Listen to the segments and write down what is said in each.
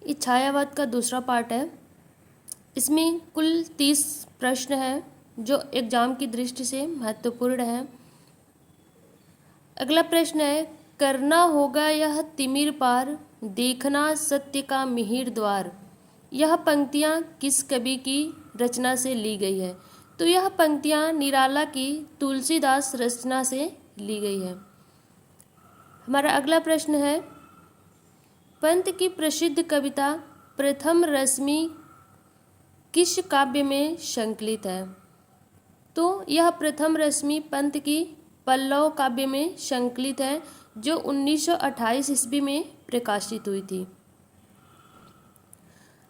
ये छायावाद का दूसरा पार्ट है। इसमें कुल 30 प्रश्न हैं जो एग्जाम की दृष्टि से महत्वपूर्ण हैं। अगला प्रश्न है, करना होगा यह तिमिर पार, देखना सत्य का मिहिर द्वार। यह पंक्तियाँ किस कवि की रचना से ली गई है? तो यह पंक्तियाँ निराला की तुलसीदास रचना से ली गई है। हमारा अगला प्रश्न है, पंत की प्रसिद्ध कविता प्रथम रश्मि किस काव्य में संकलित है? तो यह प्रथम रश्मि पंत की पल्लव काव्य में संकलित है, जो 1928 ईस्वी में प्रकाशित हुई थी।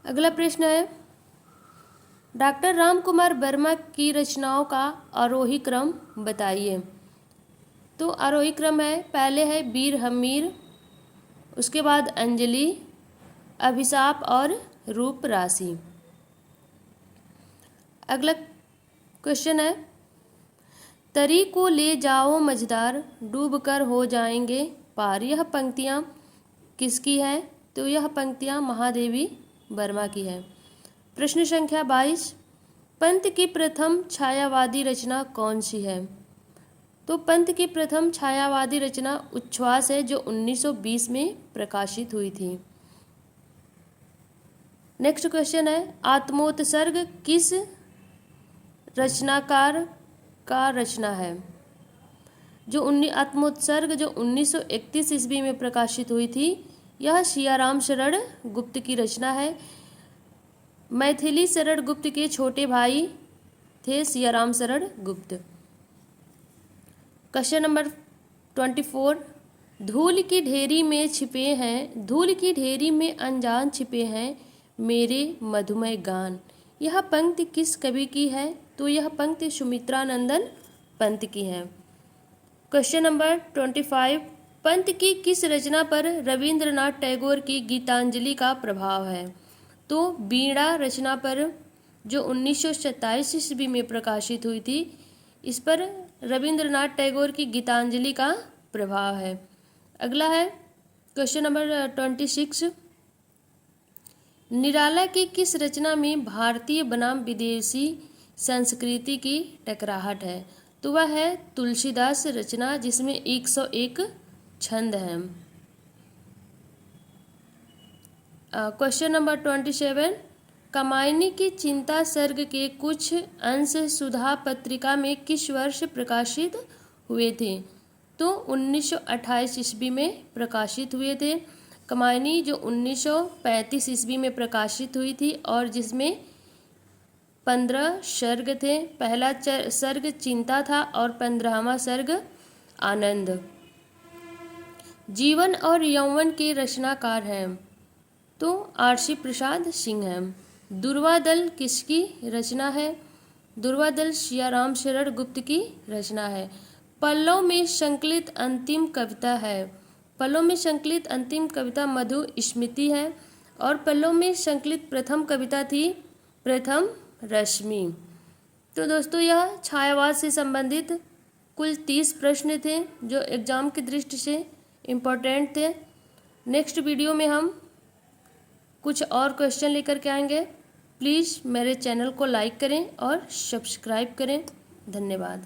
अगला प्रश्न है, डॉक्टर रामकुमार वर्मा की रचनाओं का आरोही क्रम बताइए। तो आरोही क्रम है, पहले है वीर हमीर, उसके बाद अंजलि, अभिशाप और रूप राशि। अगला क्वेश्चन है, तरी को ले जाओ मझधार, डूब कर हो जाएंगे पार। यह पंक्तियाँ किसकी है? तो यह पंक्तियाँ महादेवी वर्मा की है। प्रश्न संख्या 22, पंत की प्रथम छायावादी रचना कौन सी है? तो पंत की प्रथम छायावादी रचना उच्छ्वास है, जो 1920 में प्रकाशित हुई थी। नेक्स्ट क्वेश्चन है, आत्मोत्सर्ग किस रचनाकार का रचना है? जो आत्मोत्सर्ग जो 1931 ईस्वी में प्रकाशित हुई थी, यह सियाराम शरण गुप्त की रचना है। मैथिली शरण गुप्त के छोटे भाई थे सियाराम शरण गुप्त। क्वेश्चन नंबर 24, धूल की ढेरी में छिपे हैं, धूल की ढेरी में अनजान छिपे हैं मेरे मधुमय गान। यह पंक्ति किस कवि की है? तो यह पंक्ति सुमित्रानंदन पंत की है। क्वेश्चन नंबर 25, पंत की किस रचना पर रविंद्रनाथ टैगोर की गीतांजलि का प्रभाव है? तो वीणा रचना पर, जो 1927 ईस्वी में प्रकाशित हुई थी, इस पर रविंद्रनाथ टैगोर की गीतांजलि का प्रभाव है। अगला है क्वेश्चन नंबर 26, निराला की किस रचना में भारतीय बनाम विदेशी संस्कृति की टकराहट है? तो वह है तुलसीदास रचना, जिसमें 101 छंद हैं। क्वेश्चन नंबर 27, कामायनी की चिंता सर्ग के कुछ अंश सुधा पत्रिका में किस वर्ष प्रकाशित हुए थे? तो 1928 ईस्वी में प्रकाशित हुए थे। कामायनी जो 1935 ईस्वी में प्रकाशित हुई थी, और जिसमें 15 सर्ग थे। पहला सर्ग चिंता था और 15वां सर्ग आनंद। जीवन और यौवन के रचनाकार हैं? तो आरसी प्रसाद सिंह हैं। दुर्वादल किसकी रचना है? दुर्वादल सियाराम शरण गुप्त की रचना है। पल्लव में संकलित अंतिम कविता है? पल्लव में संकलित अंतिम कविता मधु स्मृति है, और पल्लव में संकलित प्रथम कविता थी प्रथम रश्मि। तो दोस्तों, यह छायावाद से संबंधित कुल 30 प्रश्न थे जो एग्जाम की दृष्टि से इम्पोर्टेंट थे। नेक्स्ट वीडियो में हम कुछ और क्वेश्चन लेकर के आएंगे। प्लीज़ मेरे चैनल को लाइक करें और सब्सक्राइब करें। धन्यवाद।